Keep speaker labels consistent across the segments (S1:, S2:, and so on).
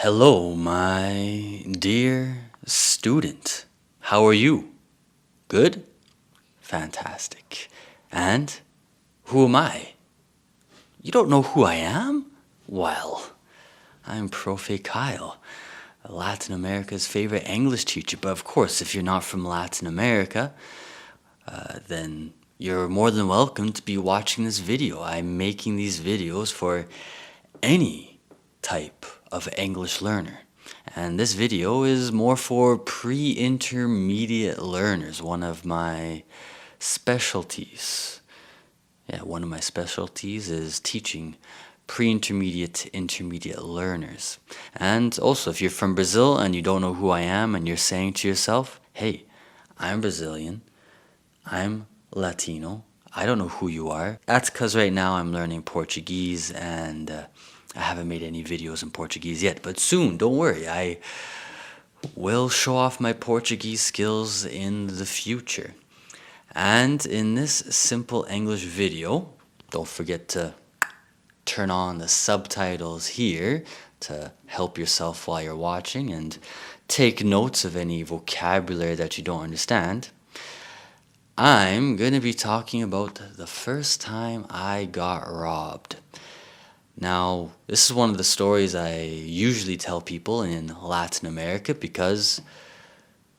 S1: Hello, my dear student. How are you? Good? Fantastic. And who am I? You don't know who I am? Well, I'm Profe Kyle, Latin America's favorite English teacher. But of course, if you're not from Latin America, then you're more than welcome to be watching this video. I'm making these videos for any type of English learner. And this video is more for pre-intermediate learners, one of my specialties. One of my specialties is teaching pre-intermediate to intermediate learners. And also, if you're from Brazil and you don't know who I am and you're saying to yourself, hey, I'm Brazilian, I'm Latino, I don't know who you are. That's because right now I'm learning Portuguese and I haven't made any videos in Portuguese yet. But soon, don't worry, I will show off my Portuguese skills in the future. And in this simple English video, don't forget to turn on the subtitles here to help yourself while you're watching and take notes of any vocabulary that you don't understand. I'm going to be talking about the first time I got robbed. Now, this is one of the stories I usually tell people in Latin America because,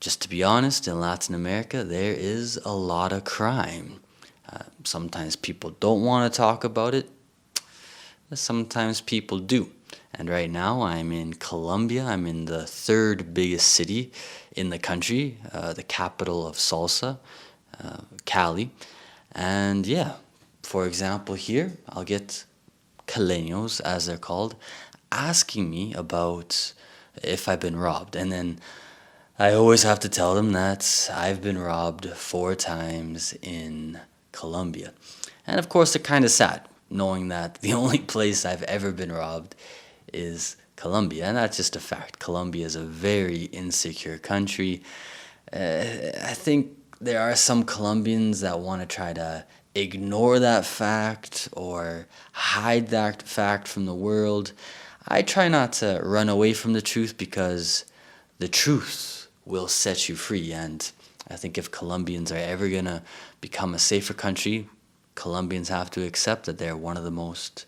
S1: just to be honest, in Latin America there is a lot of crime. Sometimes people don't want to talk about it, but sometimes people do. And right now I'm in Colombia. I'm in the third biggest city in the country, the capital of salsa, Cali. And yeah, for example here, I'll get Caleños, as they're called, asking me about if I've been robbed. And then I always have to tell them that I've been robbed 4 times in Colombia. And of course, they're kind of sad, knowing that the only place I've ever been robbed is Colombia. And that's just a fact. Colombia is a very insecure country. I think there are some Colombians that want to try to ignore that fact or hide that fact from the world. I try not to run away from the truth because the truth will set you free. And I think if Colombians are ever going to become a safer country, Colombians have to accept that they're one of the most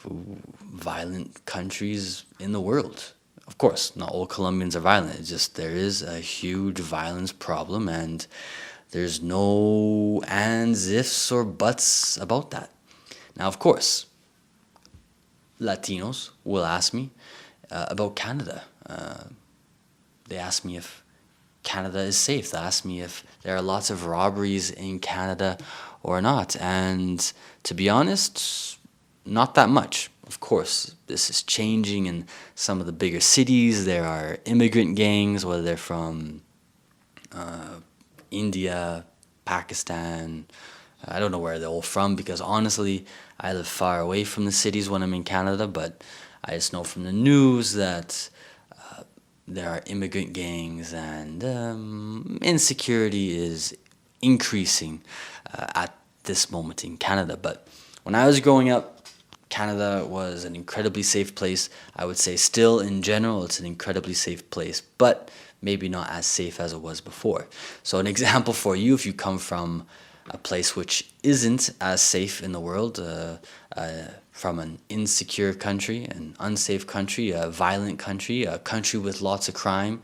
S1: violent countries in the world. Of course, not all Colombians are violent. It's just there is a huge violence problem, and there's no ands, ifs, or buts about that. Now, of course, Latinos will ask me about Canada. They ask me if Canada is safe. They ask me if there are lots of robberies in Canada or not. And to be honest, not that much. Of course, this is changing in some of the bigger cities. There are immigrant gangs, whether they're from India, Pakistan. I don't know where they're all from because honestly, I live far away from the cities when I'm in Canada, but I just know from the news that there are immigrant gangs and insecurity is increasing at this moment in Canada. But when I was growing up, Canada was an incredibly safe place. I would say still in general, it's an incredibly safe place, but maybe not as safe as it was before. So an example for you, if you come from a place which isn't as safe in the world, from an insecure country, an unsafe country, a violent country, a country with lots of crime,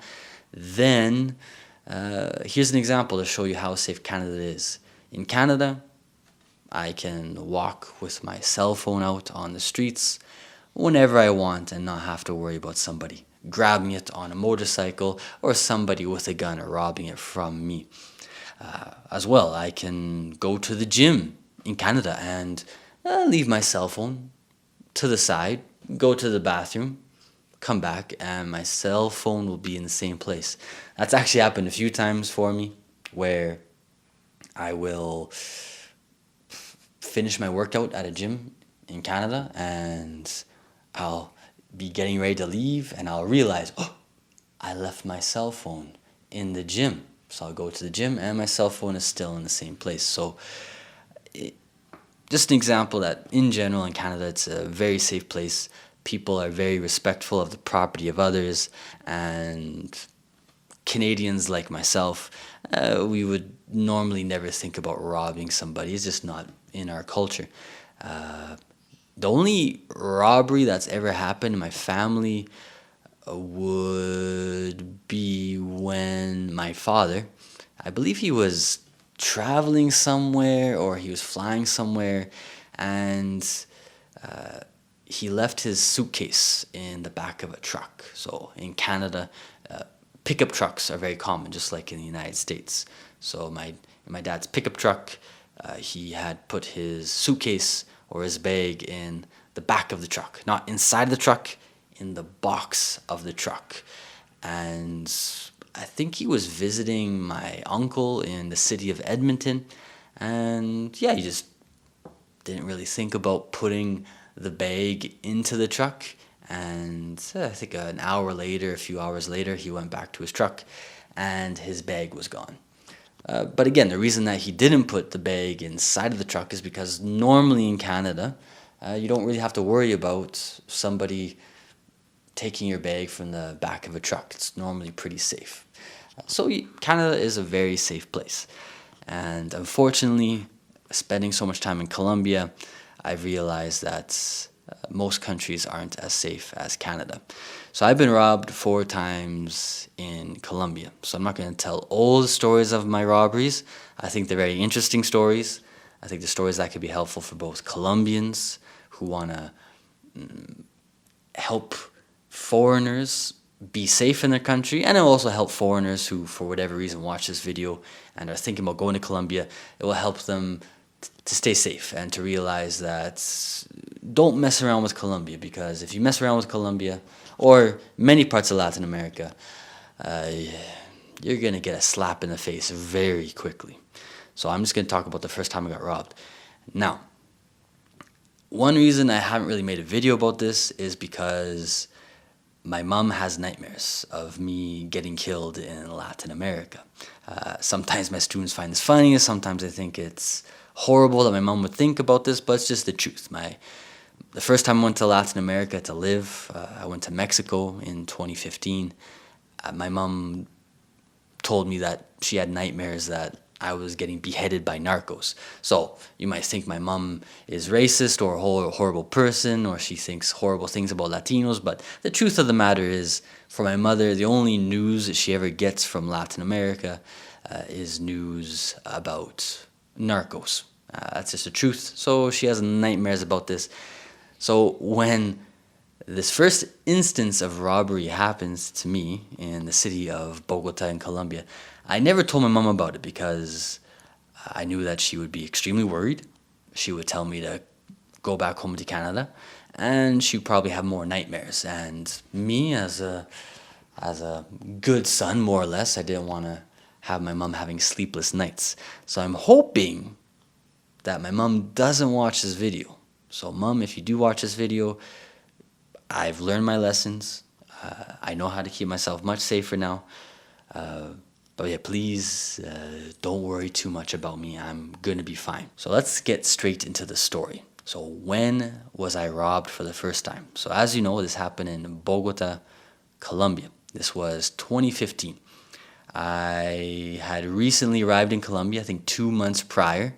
S1: then here's an example to show you how safe Canada is. In Canada, I can walk with my cell phone out on the streets whenever I want and not have to worry about somebody grabbing it on a motorcycle or somebody with a gun robbing it from me. As well, I can go to the gym in Canada and leave my cell phone to the side, go to the bathroom, come back, and my cell phone will be in the same place. That's actually happened a few times for me where I will finish my workout at a gym in Canada and I'll be getting ready to leave and I'll realize, oh, I left my cell phone in the gym. So I'll go to the gym and my cell phone is still in the same place. So just an example that in general in Canada it's a very safe place. people are very respectful of the property of others, and Canadians like myself, we would normally never think about robbing somebody. It's just not in our culture. The only robbery that's ever happened in my family would be when my father, I believe he was traveling somewhere or he was flying somewhere, and he left his suitcase in the back of a truck. So in Canada, pickup trucks are very common, just like in the United States. So my dad's pickup truck, he had put his suitcase or his bag in the back of the truck, not inside the truck, in the box of the truck. And I think he was visiting my uncle in the city of Edmonton. And yeah, he just didn't really think about putting the bag into the truck. And I think an hour later, a few hours later, he went back to his truck and his bag was gone. But again, the reason that he didn't put the bag inside of the truck is because normally in Canada, you don't really have to worry about somebody taking your bag from the back of a truck. It's normally pretty safe. So Canada is a very safe place. And unfortunately, spending so much time in Colombia, I've realized that most countries aren't as safe as Canada. So I've been robbed 4 times in Colombia. So I'm not going to tell all the stories of my robberies. I think they're very interesting stories. I think the stories that could be helpful for both Colombians who want to help foreigners be safe in their country, and it'll also help foreigners who, for whatever reason, watch this video and are thinking about going to Colombia. It will help them to stay safe and to realize that don't mess around with Colombia, because if you mess around with Colombia or many parts of Latin America, you're going to get a slap in the face very quickly. So I'm just going to talk about the first time I got robbed. Now, one reason I haven't really made a video about this is because my mom has nightmares of me getting killed in Latin America. Sometimes my students find this funny, sometimes I think it's horrible that my mom would think about this, but it's just the truth. The first time I went to Latin America to live, I went to Mexico in 2015. My mom told me that she had nightmares that I was getting beheaded by narcos. So you might think my mom is racist or a horrible person, or she thinks horrible things about Latinos, but the truth of the matter is, for my mother, the only news that she ever gets from Latin America is news about narcos. That's just the truth. So she has nightmares about this. So when this first instance of robbery happens to me in the city of Bogotá in Colombia, I never told my mom about it because I knew that she would be extremely worried. She would tell me to go back home to Canada, and she'd probably have more nightmares. And me, as a good son, more or less, I didn't want to have my mom having sleepless nights. So I'm hoping that my mom doesn't watch this video. So Mom, if you do watch this video, I've learned my lessons. I know how to keep myself much safer now. But yeah, please don't worry too much about me. I'm going to be fine. So let's get straight into the story. So when was I robbed for the first time? So as you know, this happened in Bogotá, Colombia. This was 2015. I had recently arrived in Colombia, I think 2 months prior.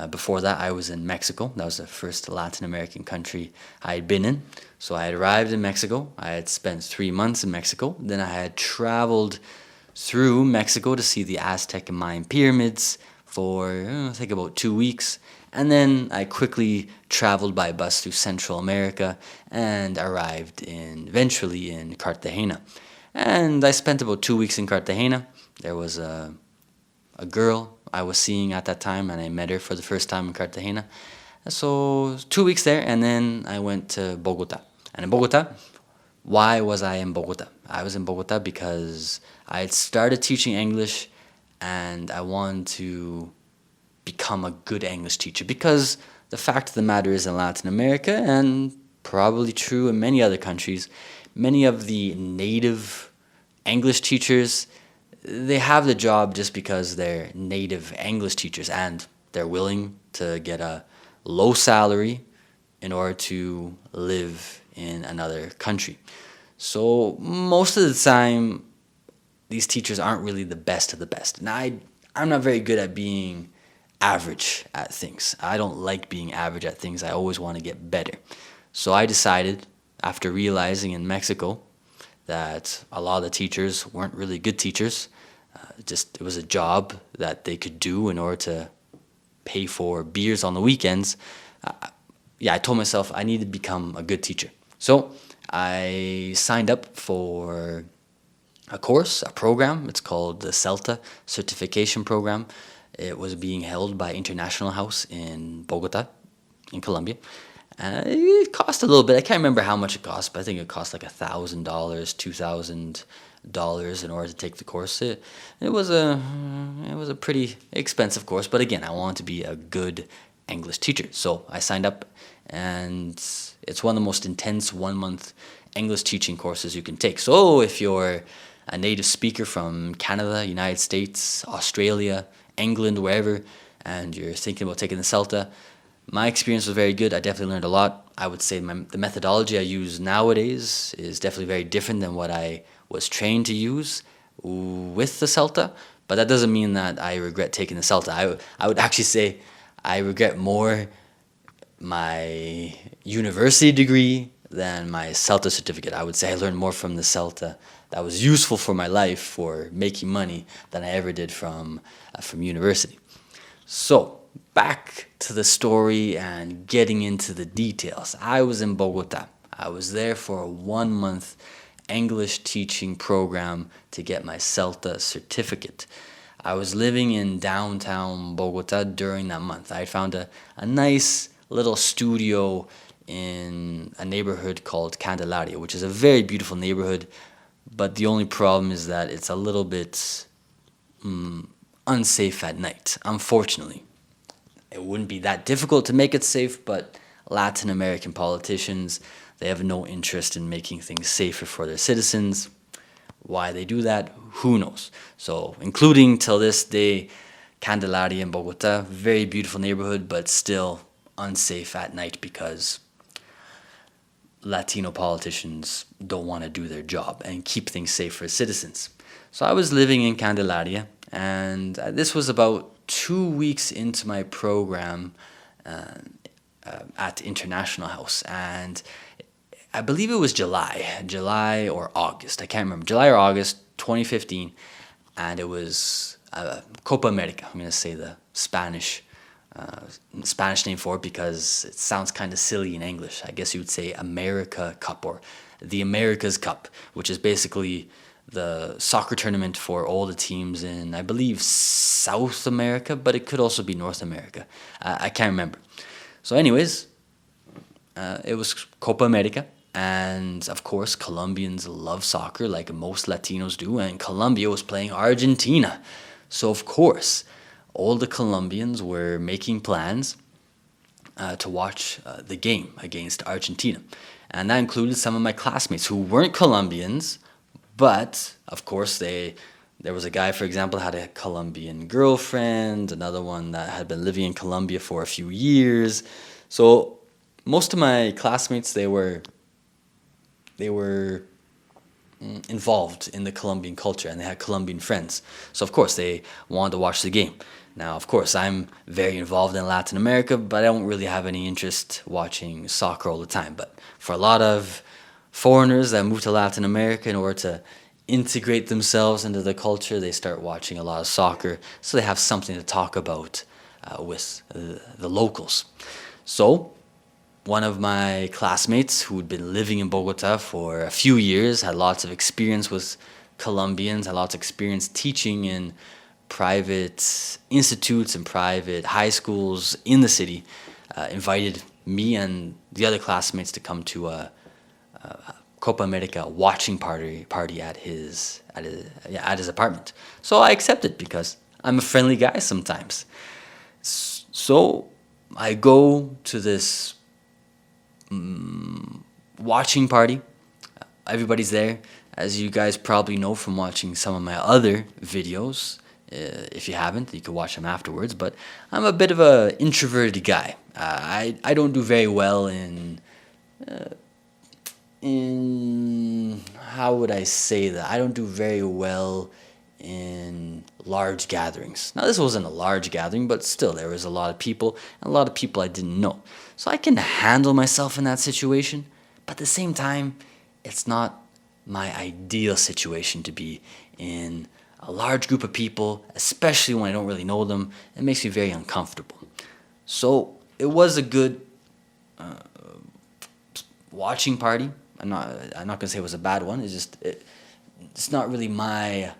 S1: Before that, I was in Mexico. That was the first Latin American country I had been in. So I had arrived in Mexico. I had spent 3 months in Mexico. Then I had traveled through Mexico to see the Aztec and Mayan pyramids for, I think, about 2 weeks. And then I quickly traveled by bus through Central America and arrived eventually in Cartagena. And I spent about 2 weeks in Cartagena. There was a girl I was seeing at that time, and I met her for the first time in Cartagena. So 2 weeks there, and then I went to Bogotá. And in Bogotá, why was I in Bogotá? I was in Bogotá because I had started teaching English, and I wanted to become a good English teacher. Because the fact of the matter is, in Latin America, and probably true in many other countries, many of the native English teachers, they have the job just because they're native English teachers, and they're willing to get a low salary in order to live in another country. So most of the time, these teachers aren't really the best of the best. And I'm not very good at being average at things. I don't like being average at things. I always want to get better. So I decided, after realizing in Mexico that a lot of the teachers weren't really good teachers, it was a job that they could do in order to pay for beers on the weekends. I told myself I need to become a good teacher. So I signed up for a course, a program. It's called the CELTA Certification Program. It was being held by International House in Bogotá, in Colombia. It cost a little bit. I can't remember how much it cost, but I think it cost like $1,000, $2,000 in order to take the course. It was a pretty expensive course, but again, I wanted to be a good English teacher, so I signed up, and it's one of the most intense 1-month English teaching courses you can take. So if you're a native speaker from Canada, United States, Australia, England, wherever, and you're thinking about taking the CELTA, my experience was very good. I definitely learned a lot. I would say the methodology I use nowadays is definitely very different than what I was trained to use with the CELTA, but that doesn't mean that I regret taking the CELTA. I would actually say I regret more my university degree than my CELTA certificate. I would say I learned more from the CELTA that was useful for my life, for making money, than I ever did from university. So back to the story and getting into the details. I was in Bogotá. I was there for a 1-month English teaching program to get my CELTA certificate. I was living in downtown Bogotá during that month. I found a nice little studio in a neighborhood called Candelaria, which is a very beautiful neighborhood, but the only problem is that it's a little bit unsafe at night, unfortunately. It wouldn't be that difficult to make it safe, but Latin American politicians, they have no interest in making things safer for their citizens. Why they do that, who knows? So, including till this day, Candelaria in Bogotá, very beautiful neighborhood, but still unsafe at night because Latino politicians don't want to do their job and keep things safe for citizens. So I was living in Candelaria, and this was about 2 weeks into my program at International House, and I believe it was July or August. I can't remember. July or August 2015, and it was Copa America. I'm going to say the Spanish name for it because it sounds kind of silly in English. I guess you would say America Cup or the America's Cup, which is basically the soccer tournament for all the teams in, I believe, South America, but it could also be North America. I can't remember. So anyways, it was Copa America. And of course, Colombians love soccer like most Latinos do, and Colombia was playing Argentina. So of course, all the Colombians were making plans to watch the game against Argentina. And that included some of my classmates who weren't Colombians, but of course there was a guy, for example, had a Colombian girlfriend, another one that had been living in Colombia for a few years. So most of my classmates, they were involved in the Colombian culture, and they had Colombian friends. So of course they wanted to watch the game. Now, of course, I'm very involved in Latin America, but I don't really have any interest watching soccer all the time. But for a lot of foreigners that move to Latin America in order to integrate themselves into the culture, they start watching a lot of soccer, so they have something to talk about with the locals. So one of my classmates who had been living in Bogotá for a few years, had lots of experience with Colombians, had lots of experience teaching in private institutes and private high schools in the city, invited me and the other classmates to come to a Copa America watching party at his apartment. So I accepted because I'm a friendly guy sometimes. So I go to this watching party. Everybody's there, as you guys probably know from watching some of my other videos. If you haven't, you can watch them afterwards. But I'm a bit of an introverted guy. I don't do very well in in, how would I say that? I don't do very well in large gatherings. Now, this wasn't a large gathering, but still, there was a lot of people, and a lot of people I didn't know. So I can handle myself in that situation, but at the same time, it's not my ideal situation to be in a large group of people, especially when I don't really know them. It makes me very uncomfortable. So it was a good watching party. I'm not gonna say it was a bad one. It's not really my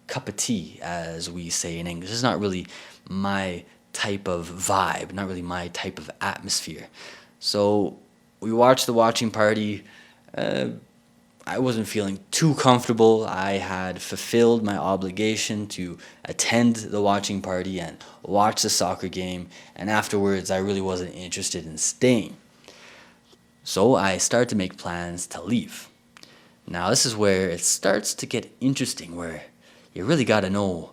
S1: cup of tea, as we say in English. It's not really my type of vibe, not really my type of atmosphere. So we watched the watching party. I wasn't feeling too comfortable. I had fulfilled my obligation to attend the watching party and watch the soccer game, and afterwards I really wasn't interested in staying. So I started to make plans to leave. Now this is where it starts to get interesting, where you really got to know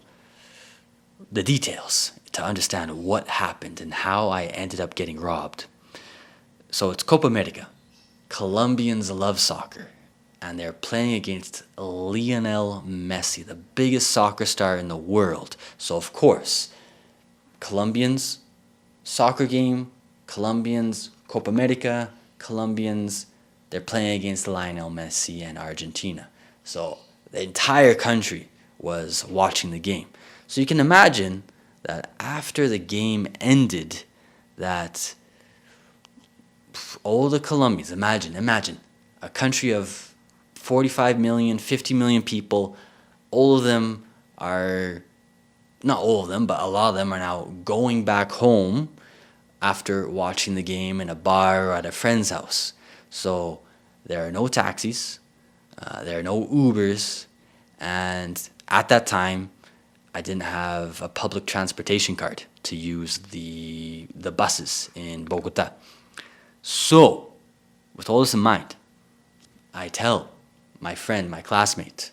S1: the details to understand what happened and how I ended up getting robbed. So it's Copa America. Colombians love soccer, and they're playing against Lionel Messi, the biggest soccer star in the world. So of course, Colombians, soccer game, Colombians, Copa America, Colombians, they're playing against Lionel Messi and Argentina. So the entire country was watching the game. So you can imagine that after the game ended, that all the Colombians, imagine a country of 45 million, 50 million people, all of them are, not all of them, but a lot of them are now going back home after watching the game in a bar or at a friend's house. So there are no taxis, there are no Ubers, and at that time, I didn't have a public transportation card to use the buses in Bogotá. So, with all this in mind, I tell my friend, my classmate,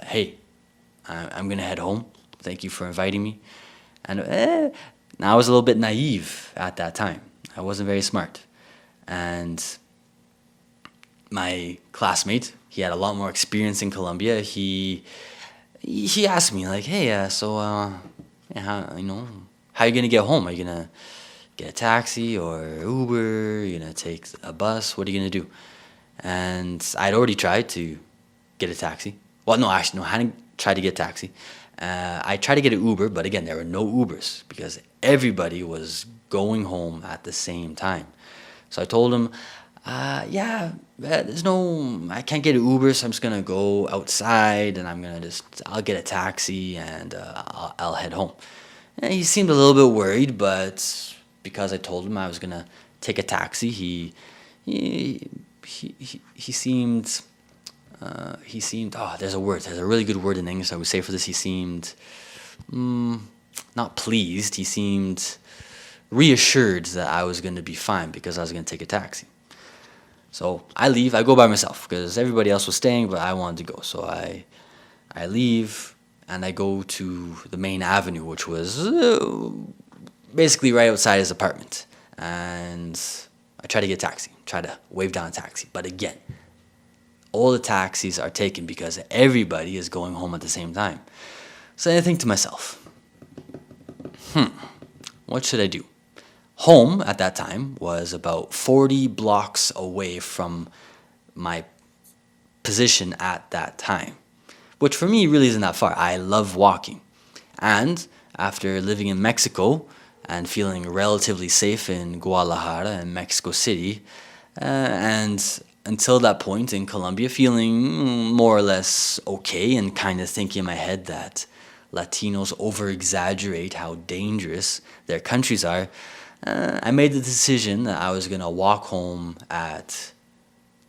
S1: hey, I'm going to head home. Thank you for inviting me. And now I was a little bit naive at that time. I wasn't very smart. And my classmate, he had a lot more experience in Colombia. He asked me, like, hey, how you gonna get home? Are you gonna get a taxi or Uber? Are you gonna take a bus? What are you gonna do? And I'd already tried to get a taxi. Well, no, actually, no, I hadn't tried to get a taxi. I tried to get an Uber, but again, there were no Ubers because everybody was going home at the same time. So I told him, I can't get an Uber, so I'm just gonna go outside and I'll get a taxi and I'll head home. And he seemed a little bit worried, but because I told him I was gonna take a taxi, he seemed, there's a really good word in English I would say for this. He seemed, not pleased, he seemed reassured that I was gonna be fine because I was gonna take a taxi. So I leave. I go by myself because everybody else was staying, but I wanted to go. So I leave and I go to the main avenue, which was basically right outside his apartment. And I try to get a taxi, try to wave down a taxi. But again, all the taxis are taken because everybody is going home at the same time. So I think to myself, what should I do? Home at that time was about 40 blocks away from my position at that time, which for me really isn't that far. I love walking. And after living in Mexico and feeling relatively safe in Guadalajara and Mexico City, and until that point in Colombia feeling more or less okay and kind of thinking in my head that Latinos over-exaggerate how dangerous their countries are, I made the decision that I was going to walk home at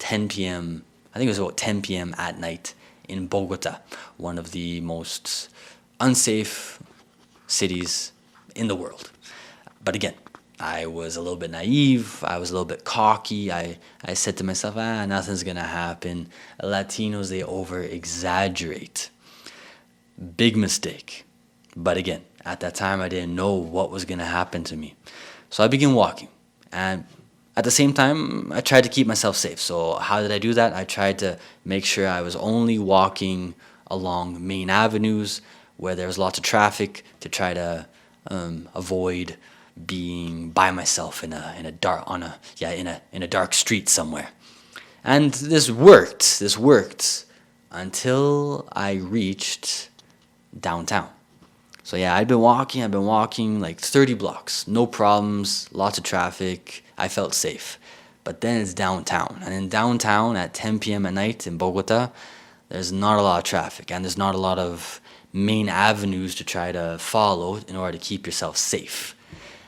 S1: 10 p.m. I think it was about 10 p.m. at night in Bogotá, one of the most unsafe cities in the world. But again, I was a little bit naive. I was a little bit cocky. I said to myself, nothing's going to happen. Latinos, they over-exaggerate. Big mistake. But again, at that time, I didn't know what was going to happen to me. So I began walking, and at the same time, I tried to keep myself safe. So how did I do that? I tried to make sure I was only walking along main avenues where there was lots of traffic to try to avoid being by myself in a dark street somewhere. And this worked. This worked until I reached downtown. So yeah, I've been walking like 30 blocks, no problems, lots of traffic. I felt safe. But then it's downtown. And in downtown at 10 p.m. at night in Bogota, there's not a lot of traffic and there's not a lot of main avenues to try to follow in order to keep yourself safe.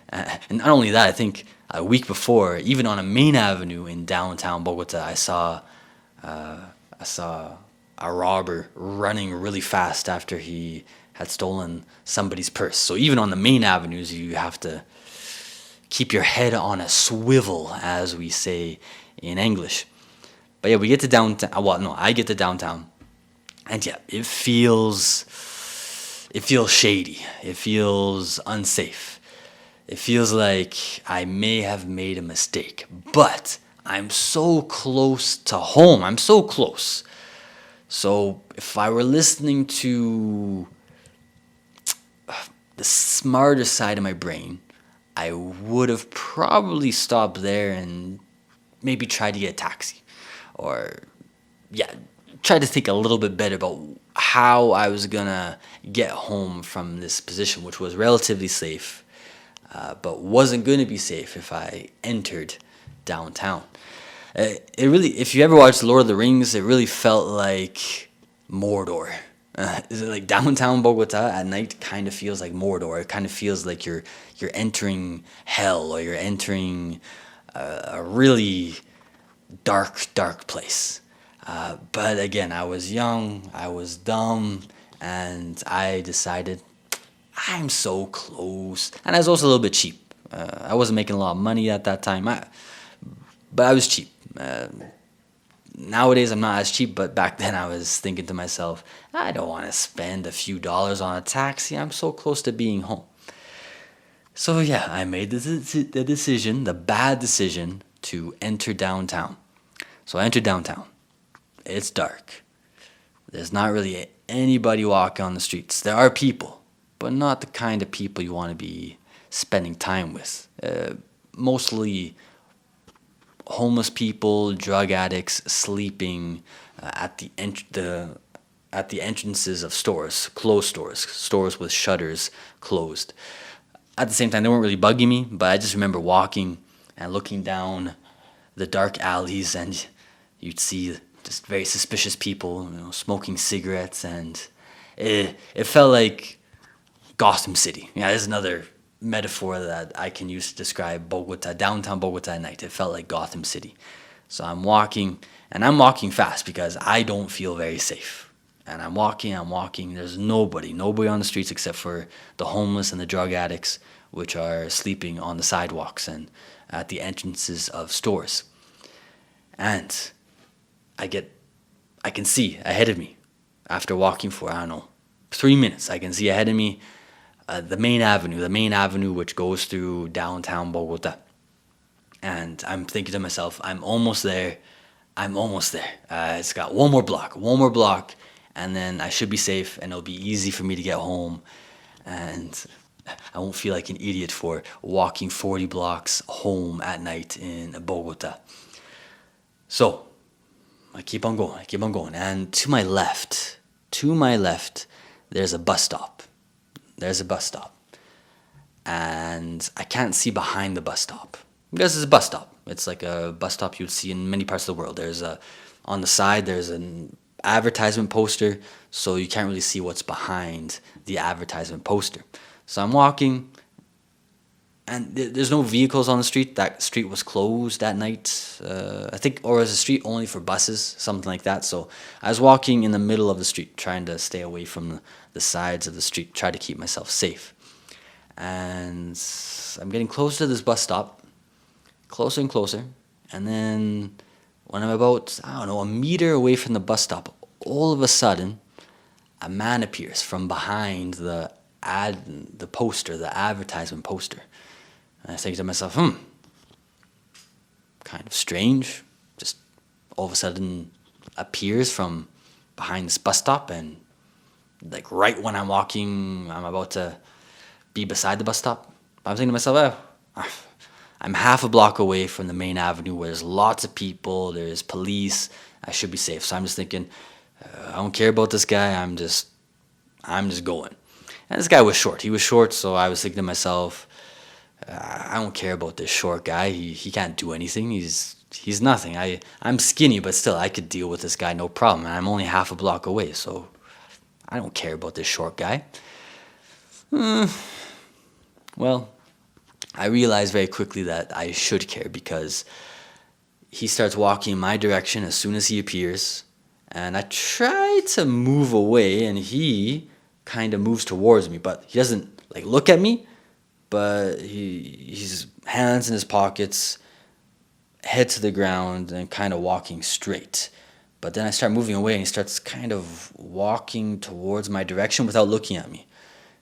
S1: And not only that, I think a week before, even on a main avenue in downtown Bogota, I saw a robber running really fast after he had stolen somebody's purse. So even on the main avenues, you have to keep your head on a swivel, as we say in English. But yeah, we get to downtown. Well, no, I get to downtown, and yeah, it feels shady. It feels unsafe. It feels like I may have made a mistake, but I'm so close to home. I'm so close. So if I were listening to the smarter side of my brain, I would have probably stopped there and maybe tried to get a taxi. Or, yeah, try to think a little bit better about how I was going to get home from this position, which was relatively safe. But wasn't going to be safe if I entered downtown. It really, if you ever watched Lord of the Rings, it really felt like Mordor. Is it like downtown Bogota at night? Kind of feels like Mordor. It kind of feels like you're entering hell, or you're entering a really dark place. But again, I was young, I was dumb, and I decided I'm so close. And I was also a little bit cheap. I wasn't making a lot of money at that time, but I was cheap. Nowadays, I'm not as cheap, but back then I was thinking to myself, I don't want to spend a few dollars on a taxi. I'm so close to being home. So yeah, I made the decision, the bad decision, to enter downtown. So I entered downtown. It's dark. There's not really anybody walking on the streets. There are people, but not the kind of people you want to be spending time with. Mostly homeless people, drug addicts, sleeping at the entrances of stores, closed stores with shutters closed. At the same time, they weren't really bugging me, but I just remember walking and looking down the dark alleys, and you'd see just very suspicious people, smoking cigarettes, and it felt like Gotham City. Yeah, there's another metaphor that I can use to describe Bogota, downtown Bogota at night. It felt like Gotham City. So I'm walking, and I'm walking fast because I don't feel very safe. And I'm walking. There's nobody on the streets except for the homeless and the drug addicts, which are sleeping on the sidewalks and at the entrances of stores. And I can see ahead of me, after walking for, 3 minutes, I can see ahead of me the main avenue which goes through downtown Bogota. And I'm thinking to myself, I'm almost there. It's got one more block, and then I should be safe, and it'll be easy for me to get home, and I won't feel like an idiot for walking 40 blocks home at night in Bogota. So I keep on going, and to my left, there's a bus stop. And I can't see behind the bus stop. Because it's a bus stop. It's like a bus stop you'd see in many parts of the world. On the side, there's an advertisement poster, so you can't really see what's behind the advertisement poster. So I'm walking, and there's no vehicles on the street. That street was closed that night, I think, or was a street only for buses, something like that. So I was walking in the middle of the street, trying to stay away from the sides of the street, try to keep myself safe. And I'm getting close to this bus stop, closer and closer. And then when I'm about, a meter away from the bus stop, all of a sudden, a man appears from behind the advertisement poster. And I think to myself, kind of strange. Just all of a sudden appears from behind this bus stop, and like right when I'm about to be beside the bus stop, I'm thinking to myself, I'm half a block away from the main avenue where there's lots of people, there's police, I should be safe. So I'm just thinking, I don't care about this guy, I'm just going. And this guy was short. He was short, so I was thinking to myself, I don't care about this short guy. He can't do anything. He's nothing. I'm skinny, but still, I could deal with this guy no problem. And I'm only half a block away, so I don't care about this short guy. Well, I realized very quickly that I should care, because he starts walking in my direction as soon as he appears. And I try to move away, and he kind of moves towards me, but he doesn't like look at me, but he's hands in his pockets, head to the ground, and kind of walking straight. But then I start moving away, and he starts kind of walking towards my direction without looking at me.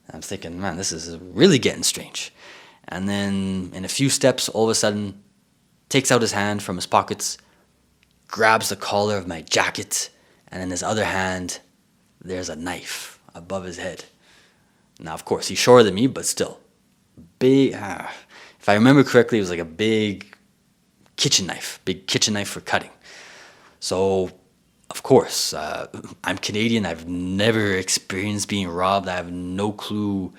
S1: And I'm thinking, man, this is really getting strange. And then in a few steps, all of a sudden, takes out his hand from his pockets, grabs the collar of my jacket, and in his other hand, there's a knife above his head. Now, of course, he's shorter than me, but still. Big, if I remember correctly, it was like a big kitchen knife for cutting. So, of course, I'm Canadian. I've never experienced being robbed. I have no clue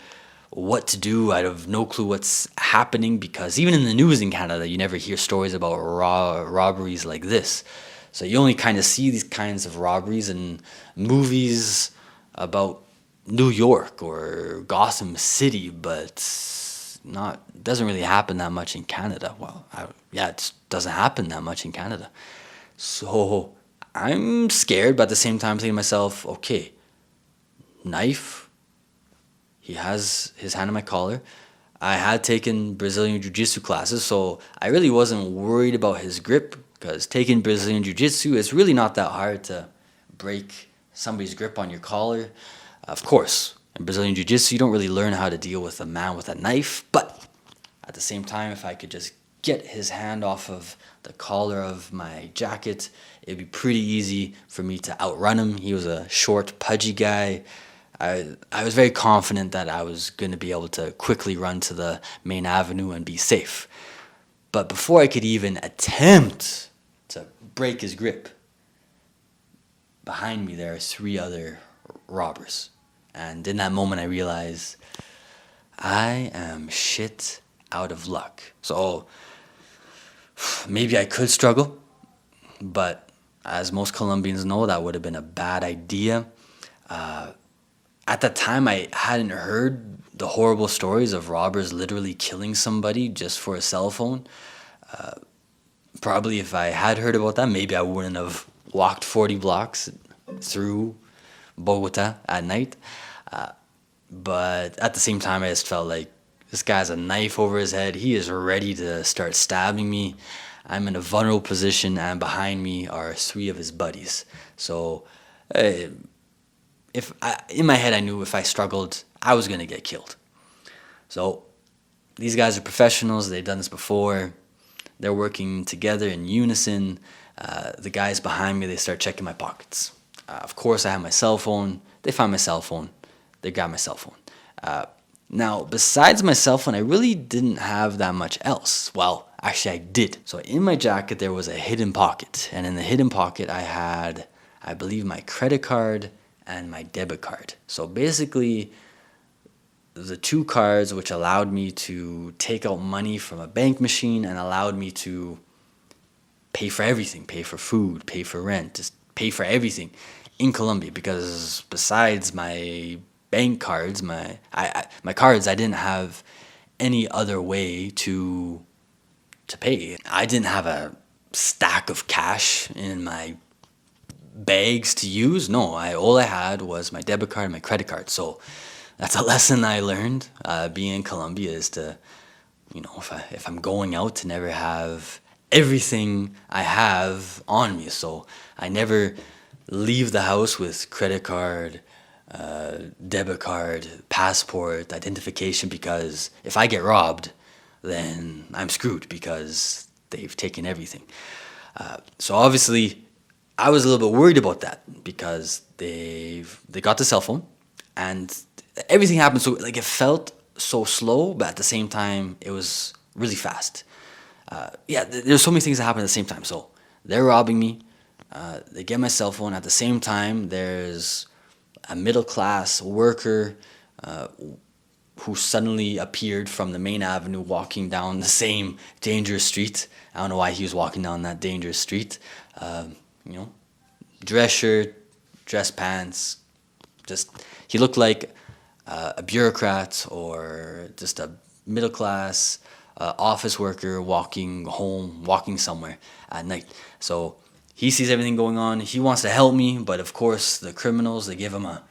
S1: what to do. I have no clue what's happening, because even in the news in Canada, you never hear stories about robberies like this. So you only kind of see these kinds of robberies in movies about New York or Gotham City, but it doesn't really happen that much in Canada. Well, it doesn't happen that much in Canada. So I'm scared, but at the same time thinking to myself, okay, knife. He has his hand on my collar. I had taken Brazilian Jiu-Jitsu classes, so I really wasn't worried about his grip, because taking Brazilian Jiu-Jitsu, it's really not that hard to break somebody's grip on your collar. Of course, in Brazilian Jiu-Jitsu, you don't really learn how to deal with a man with a knife, but at the same time, if I could just get his hand off of the collar of my jacket, it'd be pretty easy for me to outrun him. He was a short, pudgy guy. I was very confident that I was going to be able to quickly run to the main avenue and be safe. But before I could even attempt to break his grip, behind me there are 3 other robbers. And in that moment I realized I am shit out of luck. So maybe I could struggle, but as most Colombians know, that would have been a bad idea. At that time, I hadn't heard the horrible stories of robbers literally killing somebody just for a cell phone. Probably if I had heard about that, maybe I wouldn't have walked 40 blocks through Bogotá at night. But at the same time, I just felt like this guy has a knife over his head. He is ready to start stabbing me. I'm in a vulnerable position, and behind me are 3 of his buddies. So in my head, I knew if I struggled, I was going to get killed. So these guys are professionals. They've done this before. They're working together in unison. The guys behind me, they start checking my pockets. Of course, I have my cell phone. They find my cell phone. They grab my cell phone. Now, besides my cell phone, I really didn't have that much else. Well, actually, I did. So in my jacket, there was a hidden pocket. And in the hidden pocket, I had, I believe, my credit card and my debit card. So basically, the 2 cards which allowed me to take out money from a bank machine and allowed me to pay for everything, pay for food, pay for rent, just pay for everything in Colombia, because besides my bank cards, my cards, I didn't have any other way to pay. I didn't have a stack of cash in my bags to use. No, all I had was my debit card and my credit card. So that's a lesson I learned being in Colombia, is to, if I'm going out, to never have everything I have on me. So I never leave the house with credit card, debit card, passport, identification, because if I get robbed, then I'm screwed, because they've taken everything. So obviously, I was a little bit worried about that because they got the cell phone, and everything happened so like it felt so slow, but at the same time it was really fast. There's so many things that happen at the same time. So they're robbing me. They get my cell phone. At the same time, there's a middle class worker who suddenly appeared from the main avenue walking down the same dangerous street. I don't know why he was walking down that dangerous street. You know, dress shirt, dress pants. Just he looked like a bureaucrat or just a middle class office worker walking home, walking somewhere at night. So he sees everything going on. He wants to help me, but of course the criminals, they give him a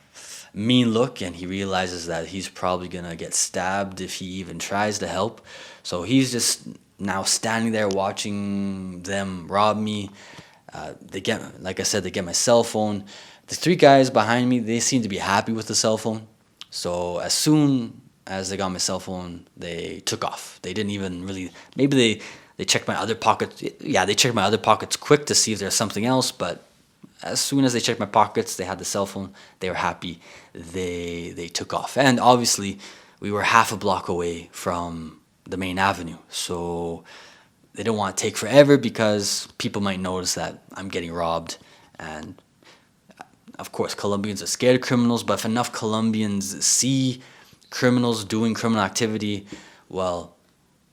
S1: mean look, and he realizes that he's probably gonna get stabbed if he even tries to help. So he's just now standing there watching them rob me. They get, like I said, they get my cell phone. The three guys behind me, they seem to be happy with the cell phone. So as soon as they got my cell phone, they took off. They didn't even really, maybe they checked my other pockets. Yeah, they checked my other pockets quick to see if there's something else, but as soon as they checked my pockets, they had the cell phone, they were happy, they took off. And obviously, we were half a block away from the main avenue, so they don't want to take forever because people might notice that I'm getting robbed. And of course, Colombians are scared of criminals, but if enough Colombians see criminals doing criminal activity, well,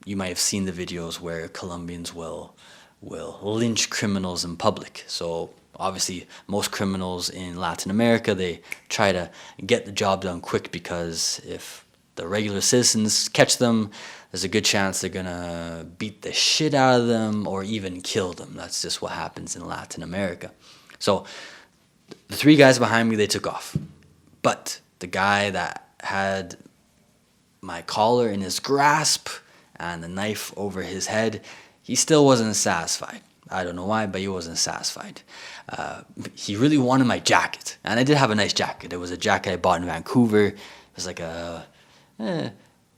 S1: you might have seen the videos where Colombians will lynch criminals in public. So obviously, most criminals in Latin America, they try to get the job done quick because if the regular citizens catch them, there's a good chance they're gonna beat the shit out of them or even kill them. That's just what happens in Latin America. So the three guys behind me, they took off. But the guy that had my collar in his grasp and the knife over his head, he still wasn't satisfied. I don't know why, but he wasn't satisfied. He really wanted my jacket. And I did have a nice jacket. It was a jacket I bought in Vancouver. It was like a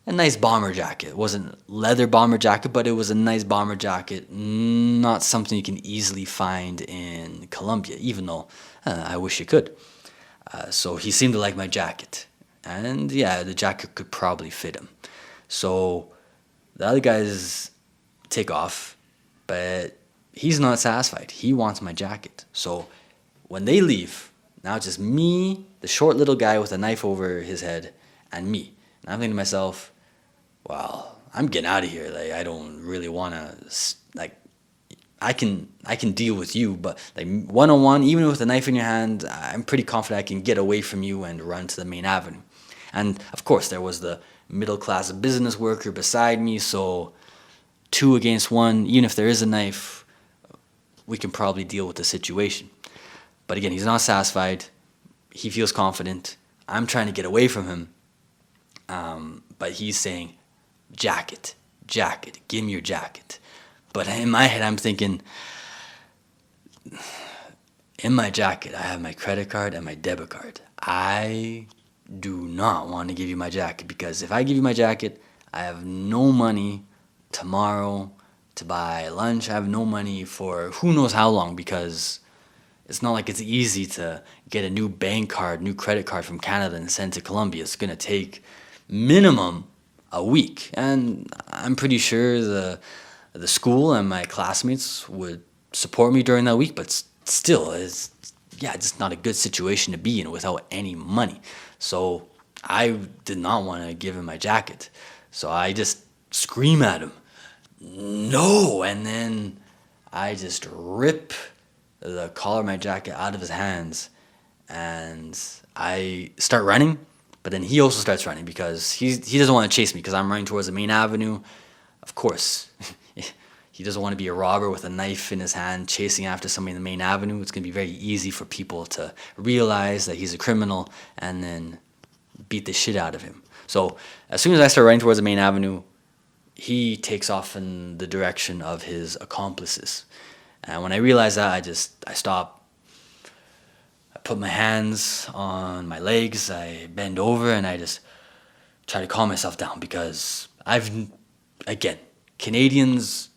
S1: nice bomber jacket. It wasn't leather bomber jacket, but it was a nice bomber jacket. Not something you can easily find in Colombia, even though I wish you could. So he seemed to like my jacket. And yeah, the jacket could probably fit him. So the other guys take off, but he's not satisfied. He wants my jacket. So when they leave, now it's just me, the short little guy with a knife over his head, and me. And I'm thinking to myself, well, I'm getting out of here. Like, I don't really want to, like, I can deal with you, but like one-on-one, even with a knife in your hand, I'm pretty confident I can get away from you and run to the main avenue. And of course, there was the middle-class business worker beside me, so 2 against 1, even if there is a knife, we can probably deal with the situation. But again, he's not satisfied. He feels confident. I'm trying to get away from him. But he's saying, jacket, give me your jacket. But in my head, I'm thinking, in my jacket, I have my credit card and my debit card. I do not want to give you my jacket because if I give you my jacket, I have no money tomorrow to buy lunch. I have no money for who knows how long because it's not like it's easy to get a new bank card, new credit card from Canada and send to Colombia. It's going to take minimum a week. And I'm pretty sure the school and my classmates would support me during that week, but still, it's just not a good situation to be in without any money. So I did not want to give him my jacket. So I just scream at him, no, and then I just rip the collar of my jacket out of his hands and I start running, but then he also starts running because he doesn't want to chase me because I'm running towards the main avenue. Of course, he doesn't want to be a robber with a knife in his hand chasing after somebody in the main avenue. It's going to be very easy for people to realize that he's a criminal and then beat the shit out of him. So as soon as I start running towards the main avenue, he takes off in the direction of his accomplices. And when I realize that, I stop. I put my hands on my legs, I bend over, and I just try to calm myself down because Canadians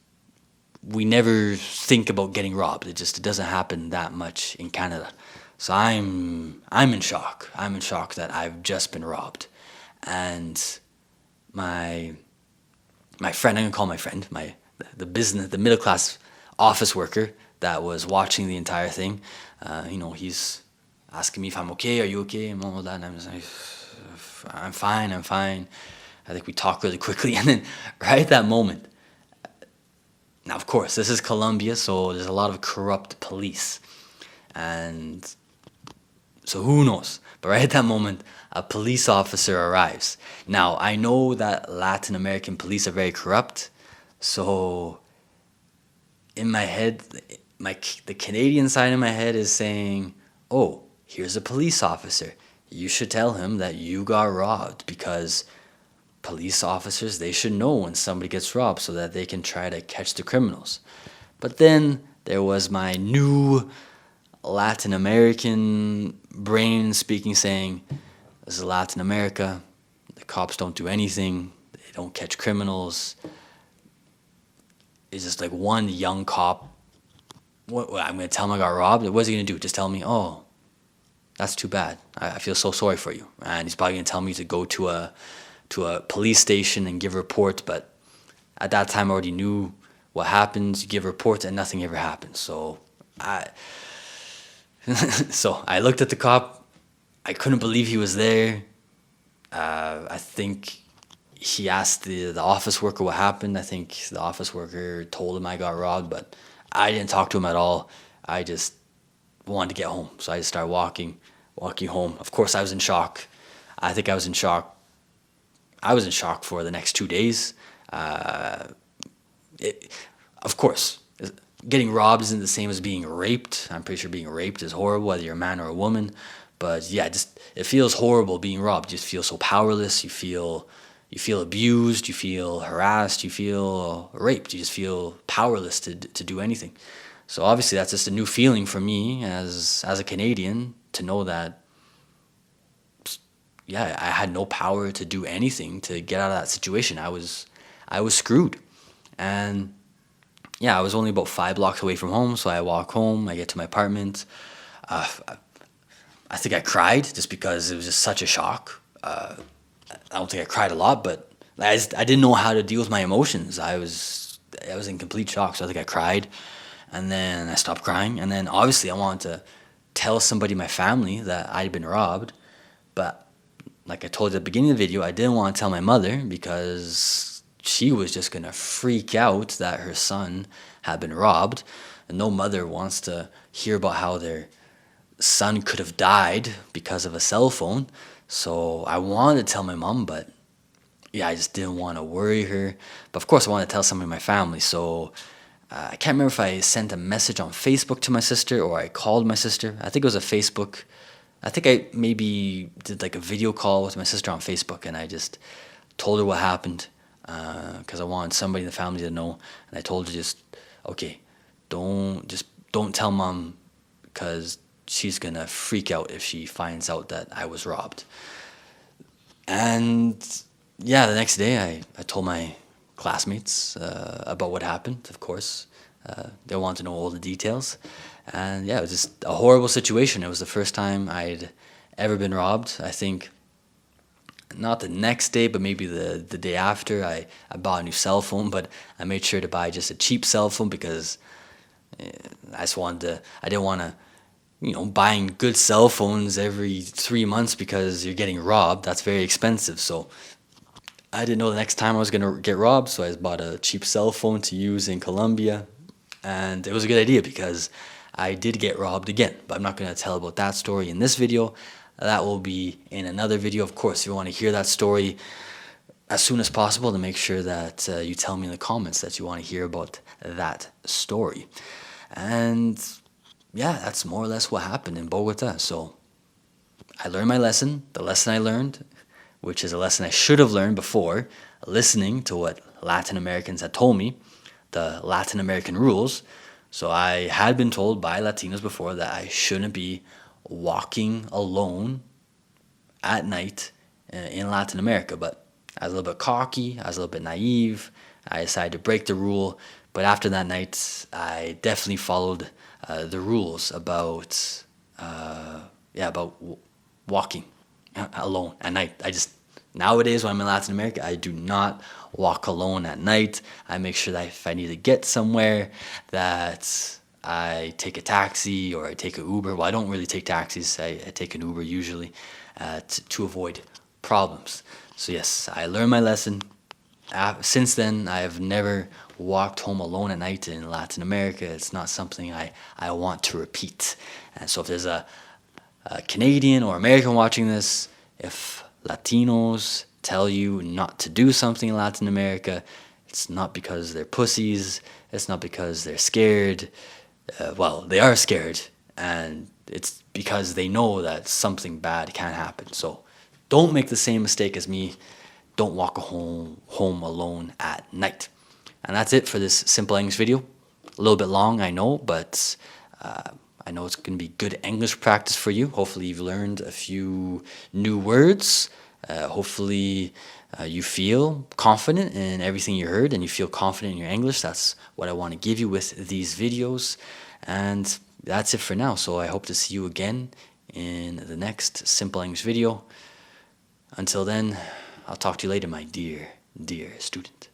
S1: we never think about getting robbed. It doesn't happen that much in Canada. So I'm in shock. I'm in shock that I've just been robbed. And my friend, I'm gonna call my friend, the middle class office worker that was watching the entire thing. He's asking me if I'm okay. Are you okay? And all that. And I'm just like, I'm fine. I'm fine. I think we talk really quickly, and then right at that moment. Now, of course, this is Colombia, so there's a lot of corrupt police, and so who knows? But right at that moment, a police officer arrives. Now, I know that Latin American police are very corrupt, so in my head, the Canadian side of my head is saying, "Oh, here's a police officer. You should tell him that you got robbed, because police officers, they should know when somebody gets robbed so that they can try to catch the criminals." But then there was my new Latin American brain speaking, saying, "This is Latin America. The cops don't do anything. They don't catch criminals." It's just like one young cop. What I'm going to tell him I got robbed? What's he going to do? Just tell me, "Oh, that's too bad. I feel so sorry for you." And he's probably going to tell me to go to a police station and give a report. But at that time, I already knew what happens. You give a report and nothing ever happens. So I looked at the cop. I couldn't believe he was there. I think he asked the office worker what happened. I think the office worker told him I got robbed, but I didn't talk to him at all. I just wanted to get home. So I just started walking home. Of course, I was in shock. I think I was in shock. I was in shock for the next 2 days. Of course, getting robbed isn't the same as being raped. I'm pretty sure being raped is horrible, whether you're a man or a woman. But yeah, it feels horrible being robbed. You just feel so powerless. You feel abused. You feel harassed. You feel raped. You just feel powerless to do anything. So obviously, that's just a new feeling for me as a Canadian, to know that, yeah, I had no power to do anything to get out of that situation. I was screwed. And yeah, I was only about 5 blocks away from home, so I walk home. I get to my apartment. I think I cried just because it was just such a shock. I don't think I cried a lot, but I didn't know how to deal with my emotions. I was in complete shock, so I think I cried, and then I stopped crying, and then obviously I wanted to tell somebody in my family that I'd been robbed, but like I told you at the beginning of the video, I didn't want to tell my mother because she was just going to freak out that her son had been robbed. And no mother wants to hear about how their son could have died because of a cell phone. So I wanted to tell my mom, but yeah, I just didn't want to worry her. But of course, I wanted to tell somebody in my family. So I can't remember if I sent a message on Facebook to my sister or I called my sister. I think it was a Facebook. I think I maybe did like a video call with my sister on Facebook, and I just told her what happened because I wanted somebody in the family to know. And I told her, just, okay, don't tell mom, because she's gonna freak out if she finds out that I was robbed. And yeah, the next day I told my classmates about what happened. Of course, they wanted to know all the details. And yeah, it was just a horrible situation. It was the first time I'd ever been robbed. I think not the next day, but maybe the day after, I bought a new cell phone, but I made sure to buy just a cheap cell phone because I didn't want to, buying good cell phones every 3 months because you're getting robbed. That's very expensive. So I didn't know the next time I was going to get robbed, so I just bought a cheap cell phone to use in Colombia. And it was a good idea because I did get robbed again, but I'm not going to tell about that story in this video. That will be in another video. Of course, if you want to hear that story as soon as possible, then make sure that you tell me in the comments that you want to hear about that story. And yeah, that's more or less what happened in Bogotá. So I learned my lesson, the lesson I learned, which is a lesson I should have learned before listening to what Latin Americans had told me, the Latin American rules. So I had been told by Latinos before that I shouldn't be walking alone at night in Latin America. But I was a little bit cocky, I was a little bit naive. I decided to break the rule But after that night, I definitely followed the rules about walking alone at night. Nowadays when I'm in Latin America, I do not walk alone at night. I make sure that if I need to get somewhere, that I take a taxi or I take an Uber. Well, I don't really take taxis. I take an Uber usually to avoid problems. So yes, I learned my lesson. Since then, I have never walked home alone at night in Latin America. It's not something I want to repeat. And so if there's a Canadian or American watching this, if Latinos tell you not to do something in Latin America, it's not because they're pussies. It's not because they're scared. Well, they are scared, and it's because they know that something bad can happen. So don't make the same mistake as me. Don't walk home alone at night. And that's it for this simple English video. A little bit long, I know, but I know it's going to be good English practice for you. Hopefully you've learned a few new words. Hopefully you feel confident in everything you heard and you feel confident in your English. That's what I want to give you with these videos. And that's it for now. So I hope to see you again in the next simple English video. Until then, I'll talk to you later, my dear student.